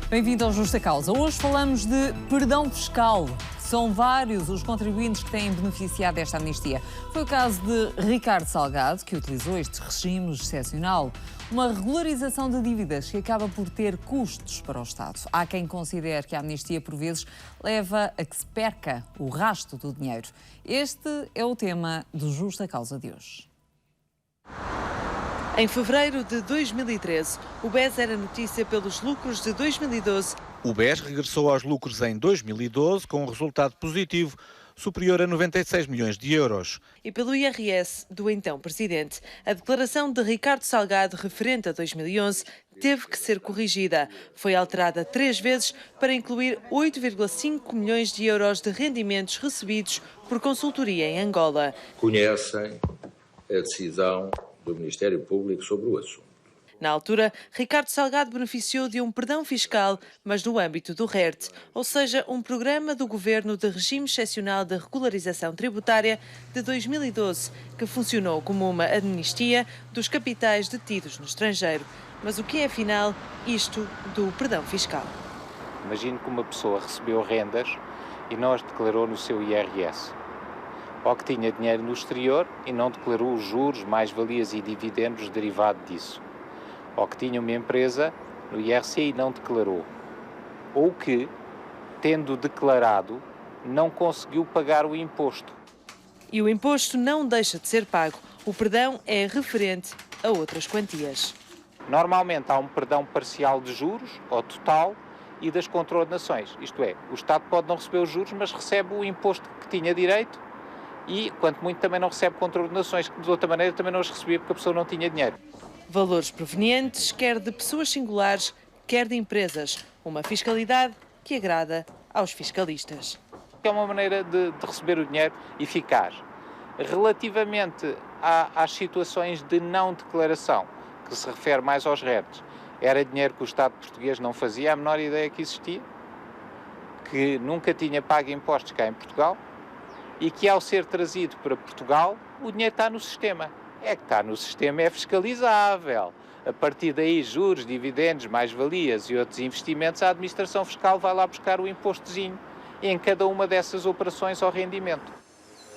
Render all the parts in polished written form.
Bem-vindo ao Justa Causa. Hoje falamos de perdão fiscal. São vários os contribuintes que têm beneficiado desta amnistia. Foi o caso de Ricardo Salgado, que utilizou este regime excepcional. Uma regularização de dívidas que acaba por ter custos para o Estado. Há quem considere que a amnistia, por vezes, leva a que se perca o rastro do dinheiro. Este é o tema do Justa Causa de hoje. Em fevereiro de 2013, o BES era notícia pelos lucros de 2012. O BES regressou aos lucros em 2012 com um resultado positivo superior a 96 milhões de euros. E pelo IRS do então Presidente. A declaração de Ricardo Salgado, referente a 2011, teve que ser corrigida. Foi alterada 3 vezes para incluir 8,5 milhões de euros de rendimentos recebidos por consultoria em Angola. Conhecem a decisão do Ministério Público sobre o assunto. Na altura, Ricardo Salgado beneficiou de um perdão fiscal, mas no âmbito do RERT, ou seja, um programa do Governo de Regime Excepcional de Regularização Tributária de 2012, que funcionou como uma amnistia dos capitais detidos no estrangeiro. Mas o que é, afinal, isto do perdão fiscal? Imagine que uma pessoa recebeu rendas e não as declarou no seu IRS. Ou que tinha dinheiro no exterior e não declarou os juros, mais-valias e dividendos derivados disso. Ou que tinha uma empresa no IRC e não declarou. Ou que, tendo declarado, não conseguiu pagar o imposto. E o imposto não deixa de ser pago. O perdão é referente a outras quantias. Normalmente há um perdão parcial de juros, ou total, e das contornações. Isto é, o Estado pode não receber os juros, mas recebe o imposto que tinha direito e, quanto muito, também não recebe contornações, que de outra maneira também não os recebia porque a pessoa não tinha dinheiro. Valores provenientes, quer de pessoas singulares, quer de empresas. Uma fiscalidade que agrada aos fiscalistas. É uma maneira de receber o dinheiro eficaz. Relativamente às situações de não declaração, que se refere mais aos RERTs, era dinheiro que o Estado português não fazia a menor ideia que existia, que nunca tinha pago impostos cá em Portugal e que, ao ser trazido para Portugal, o dinheiro está no sistema. É que está no sistema, é fiscalizável. A partir daí, juros, dividendos, mais-valias e outros investimentos, a administração fiscal vai lá buscar o impostozinho em cada uma dessas operações ao rendimento.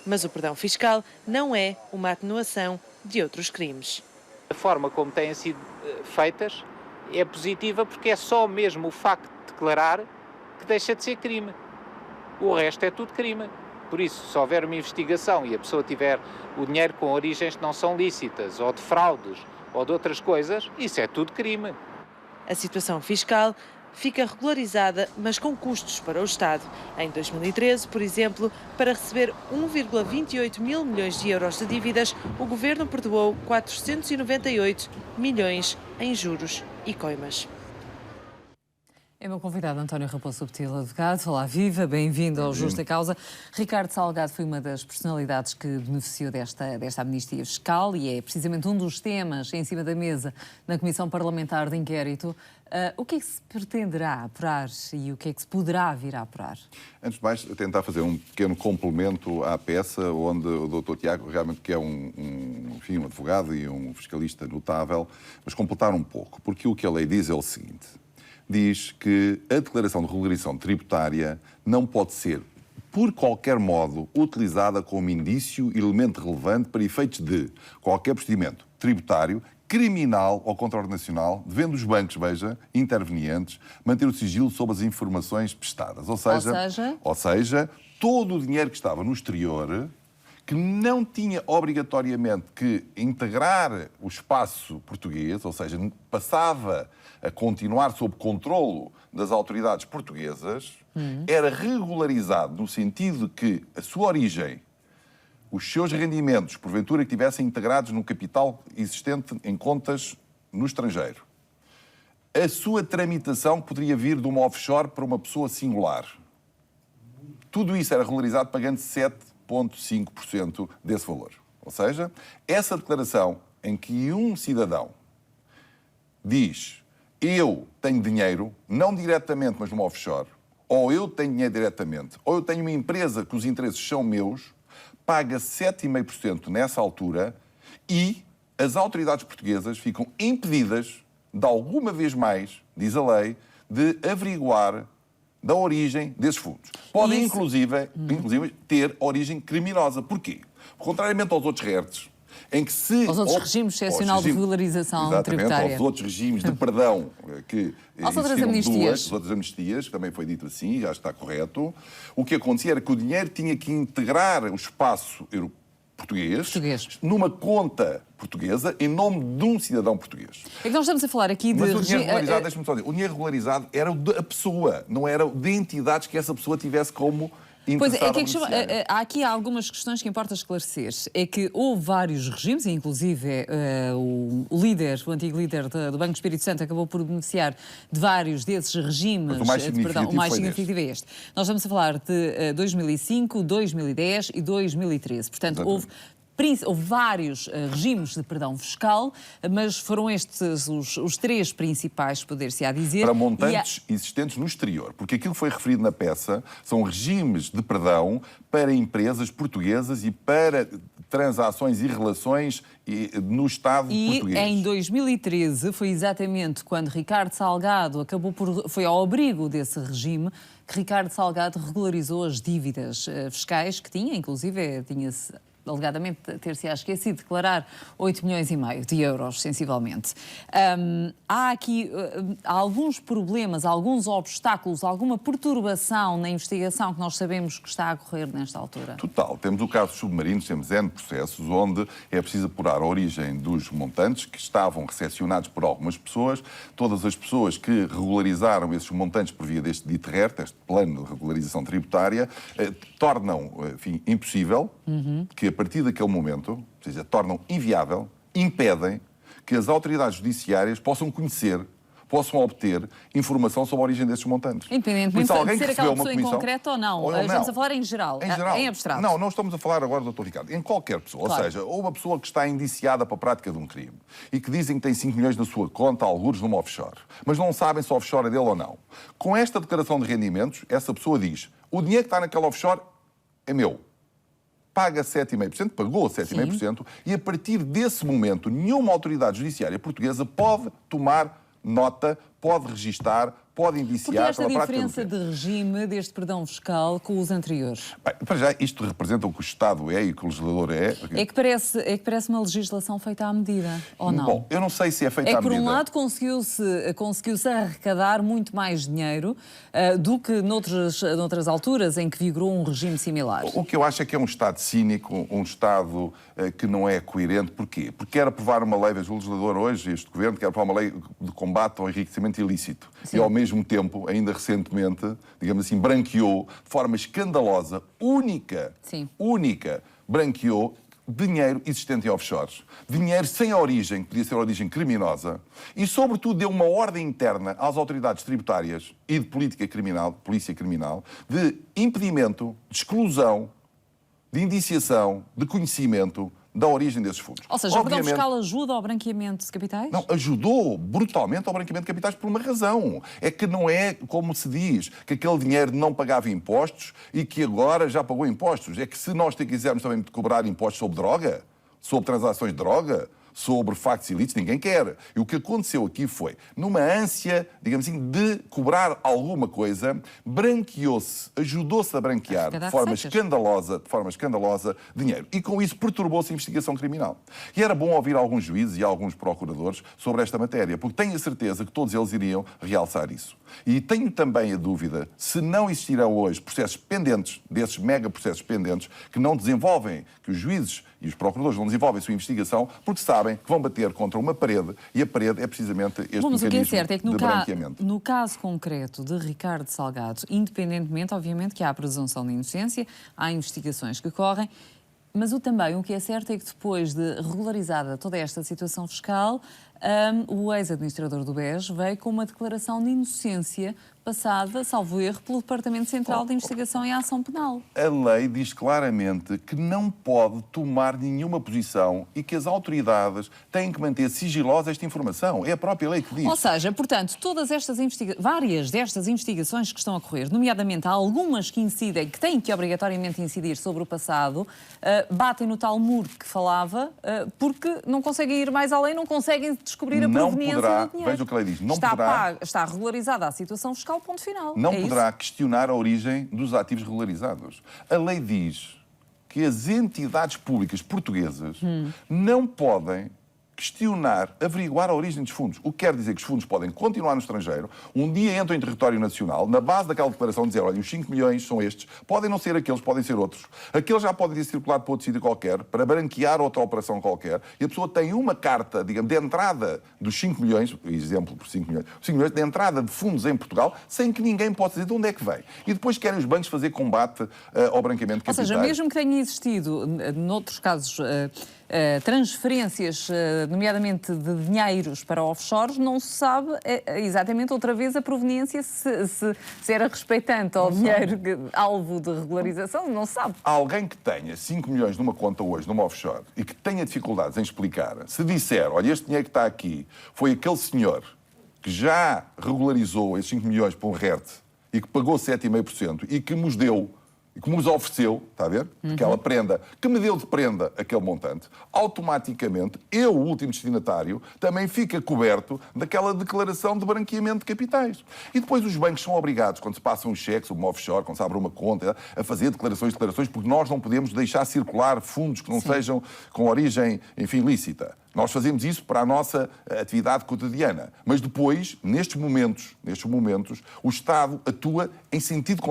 Mas o perdão fiscal não é uma atenuação de outros crimes. A forma como têm sido feitas é positiva porque é só mesmo o facto de declarar que deixa de ser crime. O resto é tudo crime. Por isso, se houver uma investigação e a pessoa tiver o dinheiro com origens que não são lícitas, ou de fraudes, ou de outras coisas, isso é tudo crime. A situação fiscal fica regularizada, mas com custos para o Estado. Em 2013, por exemplo, para receber 1,28 mil milhões de euros de dívidas, o Governo perdoou 498 milhões em juros e coimas. É meu convidado António Raposo Subtil, advogado. Olá, viva, bem-vindo ao Justa Causa. Ricardo Salgado foi uma das personalidades que beneficiou desta amnistia fiscal e é precisamente um dos temas em cima da mesa na Comissão Parlamentar de Inquérito. O que é que se pretenderá apurar e o que é que se poderá vir a apurar? Antes de mais, tentar fazer um pequeno complemento à peça, onde o Dr. Tiago realmente que é um advogado e um fiscalista notável, mas completar um pouco, porque o que a lei diz é o seguinte: diz que a declaração de regularização tributária não pode ser, por qualquer modo, utilizada como indício e elemento relevante para efeitos de qualquer procedimento tributário, criminal ou contraordenacional, devendo os bancos, intervenientes, manter o sigilo sobre as informações prestadas. Ou seja, todo o dinheiro que estava no exterior, que não tinha obrigatoriamente que integrar o espaço português, ou seja, passava a continuar sob controlo das autoridades portuguesas, era regularizado no sentido de que a sua origem, os seus rendimentos, porventura que tivessem integrados no capital existente em contas no estrangeiro, a sua tramitação poderia vir de uma offshore para uma pessoa singular. Tudo isso era regularizado pagando 7,5% desse valor. Ou seja, essa declaração em que um cidadão diz: eu tenho dinheiro, não diretamente, mas numa offshore, ou eu tenho dinheiro diretamente, ou eu tenho uma empresa que os interesses são meus, paga 7,5% nessa altura e as autoridades portuguesas ficam impedidas, de alguma vez mais, diz a lei, de averiguar da origem desses fundos. Podem, inclusive, ter origem criminosa. Porquê? Contrariamente aos outros RERTs, em que se... Aos outros regimes excepcional de regularização tributária. Aos outros regimes de perdão que às outras amnistias. As outras amnistias, também foi dito assim, já está correto. O que acontecia era que o dinheiro tinha que integrar o espaço português numa conta portuguesa em nome de um cidadão português. É que nós estamos a falar aqui de... Mas o dinheiro regularizado, deixa-me só dizer, o dinheiro regularizado era da pessoa, não era de entidades que essa pessoa tivesse como... Pois é, que há aqui algumas questões que importa esclarecer. É que houve vários regimes, inclusive o antigo líder do Banco do Espírito Santo acabou por beneficiar de vários desses regimes. O mais significativo é este. Nós estamos a falar de 2005, 2010 e 2013. Portanto, houve vários regimes de perdão fiscal, mas foram estes os três principais, poder-se-á dizer. Para montantes existentes no exterior, porque aquilo que foi referido na peça são regimes de perdão para empresas portuguesas e para transações e relações no Estado português. E em 2013 foi exatamente quando Ricardo Salgado foi ao abrigo desse regime que Ricardo Salgado regularizou as dívidas fiscais que tinha, inclusive tinha-se alegadamente ter-se-á esquecido de declarar 8,5 milhões de euros, sensivelmente. Há aqui alguns problemas, alguns obstáculos, alguma perturbação na investigação que nós sabemos que está a ocorrer nesta altura? Total. Temos o caso dos submarinos, temos N processos onde é preciso apurar a origem dos montantes que estavam recepcionados por algumas pessoas. Todas as pessoas que regularizaram esses montantes por via deste dito RERT, este plano de regularização tributária, tornam, enfim, impossível que a partir daquele momento, ou seja, tornam inviável, impedem que as autoridades judiciárias possam conhecer, possam obter informação sobre a origem desses montantes. Independentemente de ser aquela pessoa em concreto ou não. Estamos a falar em geral, em abstrato. Não estamos a falar agora, Dr. Ricardo, em qualquer pessoa. Claro. Ou seja, ou uma pessoa que está indiciada para a prática de um crime e que dizem que tem 5 milhões na sua conta, algures numa offshore, mas não sabem se a offshore é dele ou não. Com esta declaração de rendimentos, essa pessoa diz: o dinheiro que está naquela offshore é meu. Paga 7,5%, pagou 7,5%, e a partir desse momento nenhuma autoridade judiciária portuguesa pode tomar nota, pode registar, pode indiciar pela prática do crime. Porque esta diferença de regime deste perdão fiscal com os anteriores? Bem, para já, isto representa o que o Estado é e o que o legislador é. É que parece uma legislação feita à medida, ou não? Bom, eu não sei se é feita à medida. É que, por um lado, conseguiu-se arrecadar muito mais dinheiro do que noutras alturas em que vigorou um regime similar. O que eu acho é que é um Estado cínico, um Estado que não é coerente. Porquê? Porque quer aprovar uma lei, veja, o legislador hoje, este governo, quer aprovar uma lei de combate ao enriquecimento ilícito. Sim. E, ao mesmo tempo, ainda recentemente, digamos assim, branqueou de forma escandalosa, única, branqueou dinheiro existente em offshores. Dinheiro sem origem, que podia ser origem criminosa, e, sobretudo, deu uma ordem interna às autoridades tributárias e de polícia criminal, de impedimento, de exclusão, de indiciação, de conhecimento da origem desses fundos. Ou seja, o perdão fiscal ajuda ao branqueamento de capitais? Não, ajudou brutalmente ao branqueamento de capitais por uma razão. É que não é como se diz, que aquele dinheiro não pagava impostos e que agora já pagou impostos. É que se nós quisermos também cobrar impostos sobre droga, sobre transações de droga, sobre factos ilícitos, ninguém quer. E o que aconteceu aqui foi, numa ânsia, digamos assim, de cobrar alguma coisa, branqueou-se, ajudou-se a branquear de forma escandalosa dinheiro. E com isso perturbou-se a investigação criminal. E era bom ouvir alguns juízes e alguns procuradores sobre esta matéria, porque tenho a certeza que todos eles iriam realçar isso. E tenho também a dúvida se não existirão hoje processos pendentes, desses mega processos pendentes, que não desenvolvem, que os juízes e os procuradores não desenvolvem a sua investigação, porque sabem que vão bater contra uma parede, e a parede é precisamente este mecanismo o que é certo é que de branqueamento. No caso concreto de Ricardo Salgado, independentemente, obviamente, que há a presunção de inocência, há investigações que correm, mas o que é certo é que depois de regularizada toda esta situação fiscal, o ex-administrador do BES veio com uma declaração de inocência passada, salvo erro, pelo Departamento Central de Investigação e Ação Penal. A lei diz claramente que não pode tomar nenhuma posição e que as autoridades têm que manter sigilosa esta informação. É a própria lei que diz. Ou seja, portanto, várias destas investigações que estão a correr, nomeadamente há algumas que incidem, que têm que obrigatoriamente incidir sobre o passado, batem no tal muro que falava, porque não conseguem ir mais além, não conseguem descobrir a não proveniência poderá, do dinheiro. veja o que a lei diz, não está poderá, está regularizada a situação fiscal, ponto final. não É poderá isso? questionar a origem dos ativos regularizados. A lei diz que as entidades públicas portuguesas não podem questionar, averiguar a origem dos fundos. O que quer dizer que os fundos podem continuar no estrangeiro, um dia entram em território nacional, na base daquela declaração dizer, olha, os 5 milhões são estes, podem não ser aqueles, podem ser outros. Aqueles já podem ter circulado para outro sítio qualquer, para branquear outra operação qualquer, e a pessoa tem uma carta, digamos, de entrada dos 5 milhões, exemplo por 5 milhões, de entrada de fundos em Portugal, sem que ninguém possa dizer de onde é que vem. E depois querem os bancos fazer combate ao branqueamento de capitais. Ou seja, mesmo que tenha existido, noutros casos, transferências, nomeadamente de dinheiros para offshores, não se sabe exatamente outra vez a proveniência, se era respeitante ao dinheiro alvo de regularização, não se sabe. Alguém que tenha 5 milhões numa conta hoje, numa offshore, e que tenha dificuldades em explicar, se disser, olha, este dinheiro que está aqui foi aquele senhor que já regularizou esses 5 milhões para um RERT e que pagou 7,5% e que nos deu, e que nos ofereceu, está a ver? Aquela prenda, que me deu de prenda aquele montante, automaticamente, eu, o último destinatário, também fica coberto daquela declaração de branqueamento de capitais. E depois os bancos são obrigados, quando se passam um cheque sobre uma offshore, quando se abre uma conta, a fazer declarações, porque nós não podemos deixar circular fundos que não sejam com origem, enfim, lícita. Nós fazemos isso para a nossa atividade cotidiana. Mas depois, nestes momentos, o Estado atua em sentido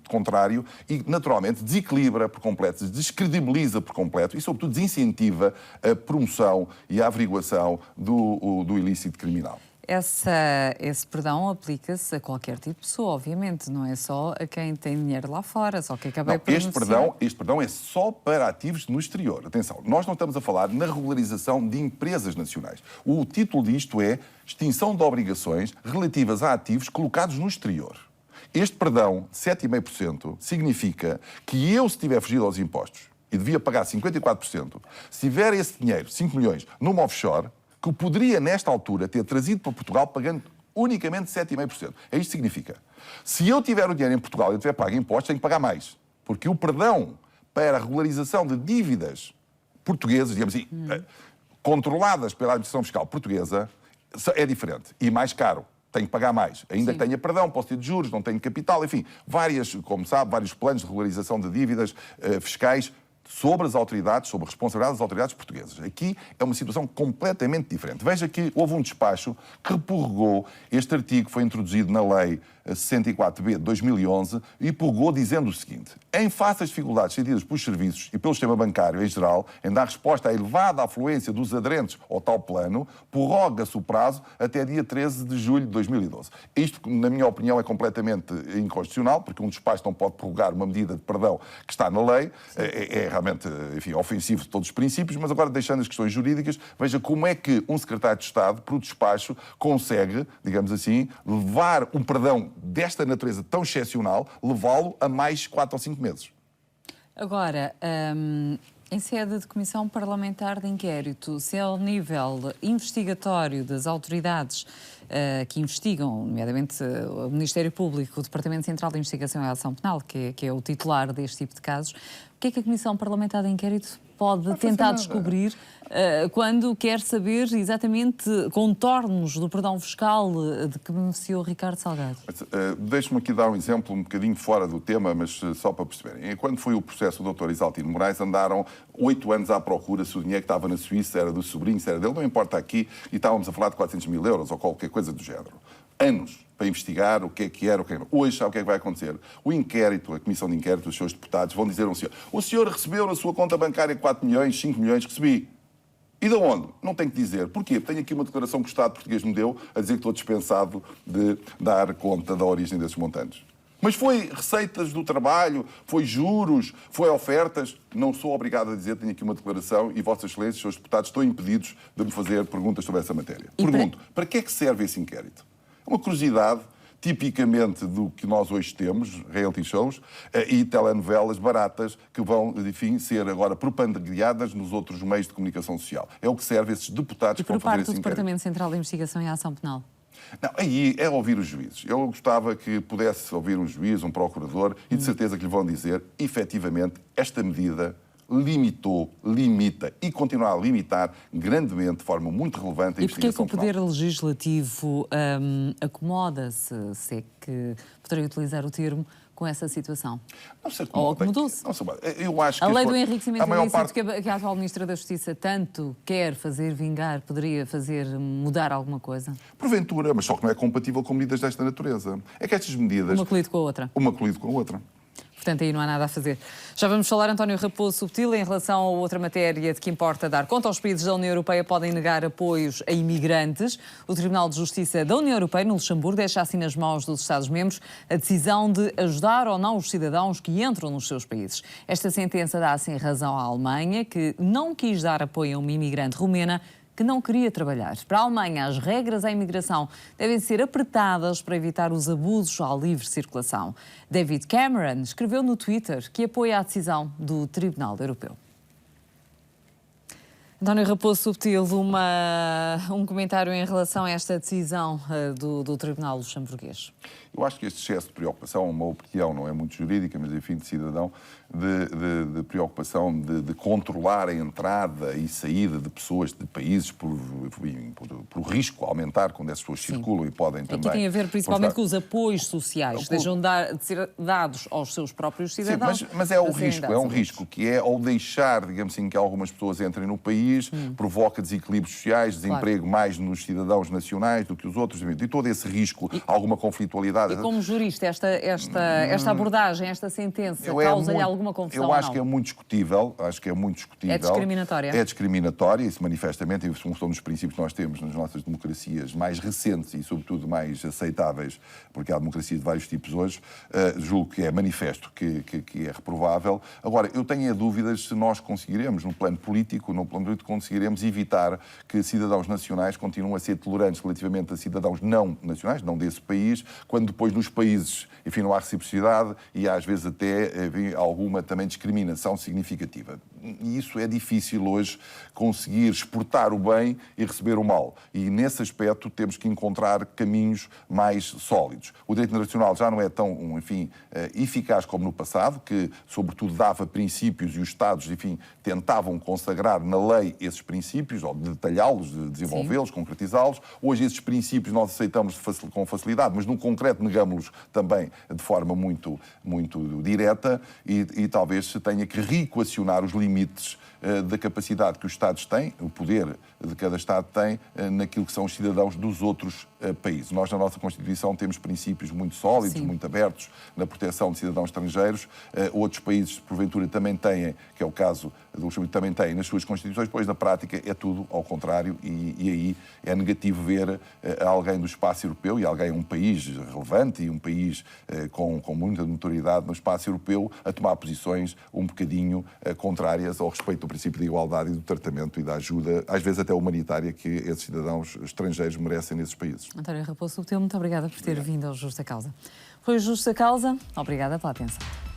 contrário e, naturalmente, desequilibra por completo, descredibiliza por completo e, sobretudo, desincentiva a promoção e a averiguação do ilícito criminal. Esse perdão aplica-se a qualquer tipo de pessoa, obviamente, não é só a quem tem dinheiro lá fora, só que acabei por este perdão é só para ativos no exterior. Atenção, nós não estamos a falar na regularização de empresas nacionais. O título disto é extinção de obrigações relativas a ativos colocados no exterior. Este perdão, 7,5%, significa que eu, se tiver fugido aos impostos e devia pagar 54%, se tiver esse dinheiro, 5 milhões, numa offshore, que eu poderia, nesta altura, ter trazido para Portugal pagando unicamente 7,5%. É isto que significa. Se eu tiver o dinheiro em Portugal e eu tiver pago impostos, tenho que pagar mais. Porque o perdão para a regularização de dívidas portuguesas, digamos assim, controladas pela administração fiscal portuguesa, é diferente e mais caro. Tenho que pagar mais. Ainda que tenha perdão, posso ter de juros, não tenho capital, enfim, como sabe, vários planos de regularização de dívidas fiscais sobre as autoridades, sobre a responsabilidade das autoridades portuguesas. Aqui é uma situação completamente diferente. Veja que houve um despacho que prorrogou este artigo que foi introduzido na Lei 64B de 2011 e prorrogou dizendo o seguinte: em face às dificuldades sentidas pelos serviços e pelo sistema bancário em geral, em dar resposta à elevada afluência dos aderentes ao tal plano, prorroga-se o prazo até dia 13 de julho de 2012. Isto, na minha opinião, é completamente inconstitucional, porque um despacho não pode prorrogar uma medida de perdão que está na lei. É realmente, enfim, ofensivo de todos os princípios, mas agora, deixando as questões jurídicas, veja como é que um secretário de Estado, por despacho, consegue, digamos assim, levar um perdão desta natureza tão excepcional, levá-lo a mais 4 ou 5 meses. Agora, em sede de Comissão Parlamentar de Inquérito, se é ao nível investigatório das autoridades que investigam, nomeadamente o Ministério Público, o Departamento Central de Investigação e Ação Penal, que é o titular deste tipo de casos, o que é que a Comissão Parlamentar de Inquérito pode tentar descobrir quando quer saber exatamente contornos do perdão fiscal de que beneficiou Ricardo Salgado? Deixe-me aqui dar um exemplo um bocadinho fora do tema, mas só para perceberem. Quando foi o processo do Dr. Isaltino Moraes, andaram 8 anos à procura se o dinheiro que estava na Suíça era do sobrinho, se era dele, não importa aqui, e estávamos a falar de 400 mil euros ou qualquer coisa do género. Anos para investigar o que é que era, o que é que não. Hoje, sabe o que é que vai acontecer? O inquérito, a comissão de inquérito, os seus deputados vão dizer ao senhor: o senhor recebeu na sua conta bancária 4 milhões, 5 milhões, recebi. E de onde? Não tenho que dizer. Porquê? Tenho aqui uma declaração que o Estado português me deu a dizer que estou dispensado de dar conta da origem desses montantes. Mas foi receitas do trabalho, foi juros, foi ofertas. Não sou obrigado a dizer, tenho aqui uma declaração e Vossa Excelência, os seus deputados, estão impedidos de me fazer perguntas sobre essa matéria. Pergunto, para que é que serve esse inquérito? É uma curiosidade, tipicamente do que nós hoje temos, reality shows e telenovelas baratas que vão, enfim, ser agora propagandeadas nos outros meios de comunicação social. É o que serve esses deputados que vão fazer esse inquérito. E por parte do Departamento Central de Investigação e Ação Penal? Não, aí é ouvir os juízes. Eu gostava que pudesse ouvir um juiz, um procurador, e de certeza que lhe vão dizer, efetivamente, esta medida limitou, limita e continua a limitar grandemente, de forma muito relevante, a investigação penal. E porquê que o Poder penal. Legislativo acomoda-se, se é que poderia utilizar o termo, com essa situação? Não se acomoda. Ou acomodou-se? Não se acomoda. Eu acho que a lei do enriquecimento ilícito parte... que a atual Ministra da Justiça tanto quer fazer vingar, poderia fazer mudar alguma coisa? Porventura, mas só que não é compatível com medidas desta natureza. É que estas medidas... Uma colide com a outra. Uma colide com a outra. Portanto, aí não há nada a fazer. Já vamos falar, António Raposo Subtil, em relação a outra matéria de que importa dar conta. Os países da União Europeia podem negar apoios a imigrantes. O Tribunal de Justiça da União Europeia, no Luxemburgo, deixa assim nas mãos dos Estados-membros a decisão de ajudar ou não os cidadãos que entram nos seus países. Esta sentença dá assim razão à Alemanha, que não quis dar apoio a uma imigrante romena que não queria trabalhar. Para a Alemanha, as regras à imigração devem ser apertadas para evitar os abusos à livre circulação. David Cameron escreveu no Twitter que apoia a decisão do Tribunal Europeu. António Raposo Subtil, um comentário em relação a esta decisão do Tribunal Luxemburguês. Eu acho que este excesso de preocupação, uma opinião não é muito jurídica, mas enfim, de cidadão, de preocupação de controlar a entrada e saída de pessoas de países por risco aumentar quando essas pessoas circulam e podem também... Aqui tem a ver principalmente com os apoios sociais, deixam de ser dados aos seus próprios cidadãos. Sim, mas é um risco que é ao deixar, digamos assim, que algumas pessoas entrem no país, provoca desequilíbrios sociais, desemprego mais nos cidadãos nacionais do que os outros, e todo esse risco, alguma conflitualidade. E como jurista, esta abordagem, esta sentença, causa-lhe alguma confusão? Eu acho que é muito discutível. É discriminatória? É discriminatória, isso manifestamente, e são dos princípios que nós temos nas nossas democracias mais recentes e, sobretudo, mais aceitáveis, porque há democracia de vários tipos hoje, julgo que é manifesto que é reprovável. Agora, eu tenho dúvidas se nós conseguiremos, no plano político, conseguiremos evitar que cidadãos nacionais continuem a ser tolerantes relativamente a cidadãos não nacionais, não desse país, quando depois nos países, enfim, não há reciprocidade e às vezes até alguma também discriminação significativa. E isso é difícil hoje conseguir exportar o bem e receber o mal. E nesse aspecto temos que encontrar caminhos mais sólidos. O direito internacional já não é tão, enfim, eficaz como no passado, que sobretudo dava princípios e os Estados, enfim, tentavam consagrar na lei esses princípios, ou de detalhá-los, de desenvolvê-los, concretizá-los. Hoje esses princípios nós aceitamos com facilidade, mas no concreto negamos-los também de forma muito, muito direta e talvez se tenha que reequacionar os limites da capacidade que os Estados têm, o poder de cada Estado tem, naquilo que são os cidadãos dos outros países. Nós, na nossa Constituição, temos princípios muito sólidos, muito abertos na proteção de cidadãos estrangeiros. Outros países, porventura, também têm, que é o caso do Luxemburgo, também têm nas suas Constituições, pois na prática é tudo ao contrário e aí é negativo ver alguém do espaço europeu e alguém, um país relevante e um país com muita notoriedade no espaço europeu, a tomar posições um bocadinho contrárias ao respeito do princípio de igualdade e do tratamento e da ajuda, às vezes até humanitária, que esses cidadãos estrangeiros merecem nesses países. António Raposo Subtil, muito obrigada por ter vindo ao Justa Causa. Foi Justa Causa, obrigada pela atenção.